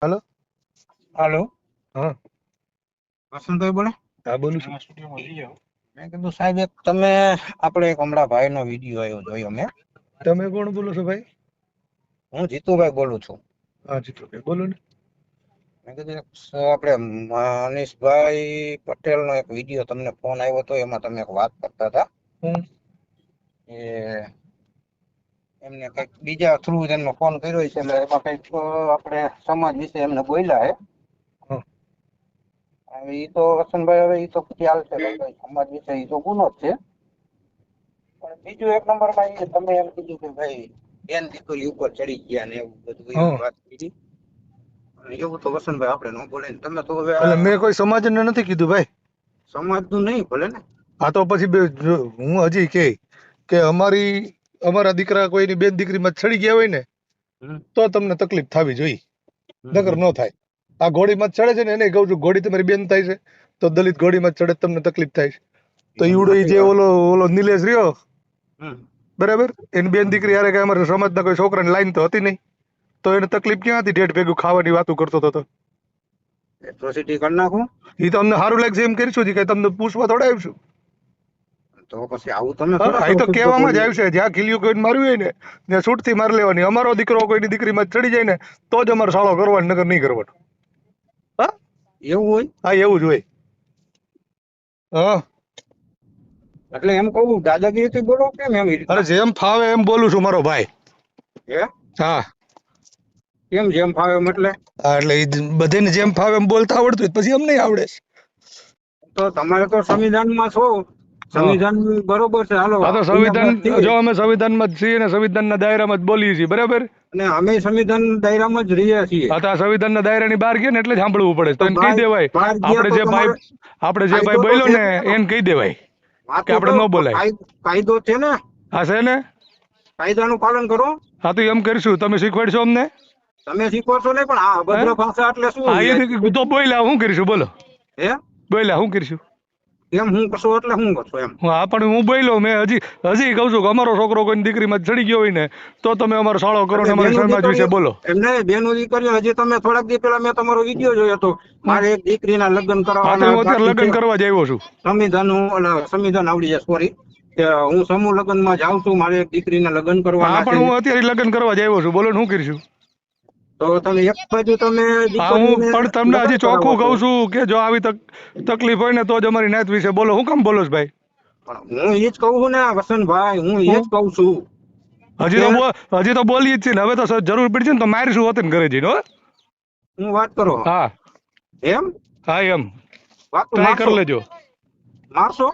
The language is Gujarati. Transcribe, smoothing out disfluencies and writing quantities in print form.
હાલો. હાલો, હા વસંતભાઈ બોલે? હા બોલું છું. મેં કીધું સાહેબ એક તમે આપણે એક હમણાં ભાઈનો વિડીયો આવ્યો જોયો મેં. તમે કોણ બોલો છો ભાઈ? હું જીતુભાઈ બોલું છું. હા જીતુભાઈ બોલો ને. મેં કીધું આપણે મનીષભાઈ પટેલનો એક વિડીયો તમને ફોન આવ્યો હતો, એમાં તમે એક વાત કરતા હતા હું એ એમને કંઈક બીજા થ્રુ એમને ફોન કર્યો છે, એટલે એમાં કંઈક આપણે સમાજ વિશે એમને બોલ્યા છે. હા હવે ઈ તો વસંતભાઈ, હવે ઈ તો ખ્યાલ છે કે ભાઈ સમાજ વિશે ઈ તો ગુનો જ છે. પણ બીજું એક નંબરમાં ઈ તમે એમ કીધું કે ભાઈ બેન દીકરી ઉપર ચડી ગયા ને એવું બધું એવી હા વાત કીધી. એવું તો વસંતભાઈ આપણે ન બોલે ને. તમે તો હવે એટલે મેં કોઈ સમાજને નથી કીધું ભાઈ. સમાજનું નહીં ભલે ને. આ તો પછી હું હજી કે અમારા દીકરા કોઈની બેન દીકરીમાં ચડી ગયા હોય ને હમ, તો તમને તકલીફ થવી જોઈએ, હમ, નકર હમ. ન થાય. આ ઘોડીમાં ચડે છે ને એને કહું છું, ઘોડી તમારી બેન થાય છે તો દલિત ઘોડીમાં ચડે તો તમને તકલીફ થાય છે. તો એમ ઈવડો નથી જે વાત. ઓલો નિલેશ રહ્યો હમ. બરાબર, એની બેન દીકરી હારે કઈ અમારા સમાજના કોઈ છોકરાની લાઈન તો હતી નહીં, તો એને તકલીફ ક્યાં હતી? ઢેઢ ભેગું ખાવાની વાતો કરતો હતો તો એટ્રોસિટી કરી નાખું એ તો અમને સારું લાગશે એમ કરીશું જ, કઈ તમને પૂછવા થોડા આવીશું. તો પછી આવું તમે હા, થોડા અહીં કરો તો શુદ્ધ કહેવામાં જ બોલી. આવશે, જ્યાં ખીલ્યું કોઈને માર્યું હોય ને ત્યાં છૂટથી મારી લેવાની. અમારો દીકરો કોઈની દીકરીમાં ચડી જાય ને તો જ અમારે સાળો કરવાનો, નગર નહીં કરવાનો. હા એવું હોય હા એવું જ હોય. હા એટલે એમ કહું દાદાગીરીથી બોલો કેમ એમ ઈ અરે રીતના? જેમ ફાવે એમ બોલું છું મારો ભાઈ. હે હા કેમ જેમ ફાવે એમ એટલે? હા, એટલે બધાને જેમ ફાવે એમ બોલતા આવડતું હોય પછી અમને આવડે છે. તો તમારે તો સંવિધાનમાં છો, હા સંવિધાન બરોબર છે, હાલો હા, તો સંવિધાન, ગુનેગાર છીએ જો અમે સંવિધાનમાં જ છીએ ને સંવિધાનના દાયરામાં જ બોલીએ છીએ, બરાબર. અને અમે સંવિધાન દાયરામાં જ રહીએ છીએ. હા, તો આ સંવિધાનના દાયરાની બહાર ગયા ને એટલે જ સાંભળવું પડે. તો તો એને કહી ભાઈ દેવાય, બહાર ગયા આપણે તો જે ભાઈ તમારે આપણે જે ભાઈ કાયદો તો બોલ્યો છે ને જ ને. એને કહી દેવાય વાત કે તો આપણે કરો, ન બોલાય. કાયદો છે ને, હા છે ને. કાયદાનું પાલન કરો. હા, તો એમ કરીશું. તમે શીખવાડશો અમને? તમે શીખો છો નહીં, પણ આ હે? અભદ્ર ભાષા એટલે શું? હા, એ તો બોલ્યા શું કરીશું બોલો? હે બોલ્યા શું કરીશું? એમ હું કરશો એટલે હું કરશો એમ? હા, પણ હું બોલ્યો, મેં હજી કહું છું કે અમારો છોકરો કોઈની દીકરીમાં ચડી ગયો હોય ને તો તમે અમારો સાળો કરો ને એટલે અમારી બેનું સમાજ વિશે દીકરીઓ, બોલો. એમને બેનું દીકરીઓ, હજી તમે થોડાક દી પહેલા મેં તમારો વિડીયો જોયો હતો. હમ. મારે એક દીકરીના લગ્ન હા, તો કરવાના હું અત્યારે બાકી છે. લગ્ન કરવા જ આવ્યો છું. સંવિધાન આવડી જાય, સોરી, કે હું સમૂહ લગ્નમાં જાઉં છું. મારે એક દીકરીના લગ્ન હા, કરવાના પણ છે. હું અત્યારે લગ્ન કરવા જ આવ્યો છું, બોલો ને શું કરીશું? તો તમે એક બાજુ તમે હા, હું દીકરીઓને પણ તમને લગ્ન હજી કરાવો ચોખ્ખું છો, કહું છું કે જો આવી તકલીફ હોય ને તો જ અમારી નાત વિશે બોલો. હું કામ બોલો છો ભાઈ? પણ હું એ જ કહું છું ને વસંતભાઈ, હું એ જ હું કહું છું કે હજી તો બોલીએ જ છીએ ને. હવે તો જરૂર પડશે ને તો મારીશું હોત ને ઘરે જઈને. હો હું વાત કરો હા એમ હા, એમ વાતું ટ્રાય મારશો કરી લેજો. મારશો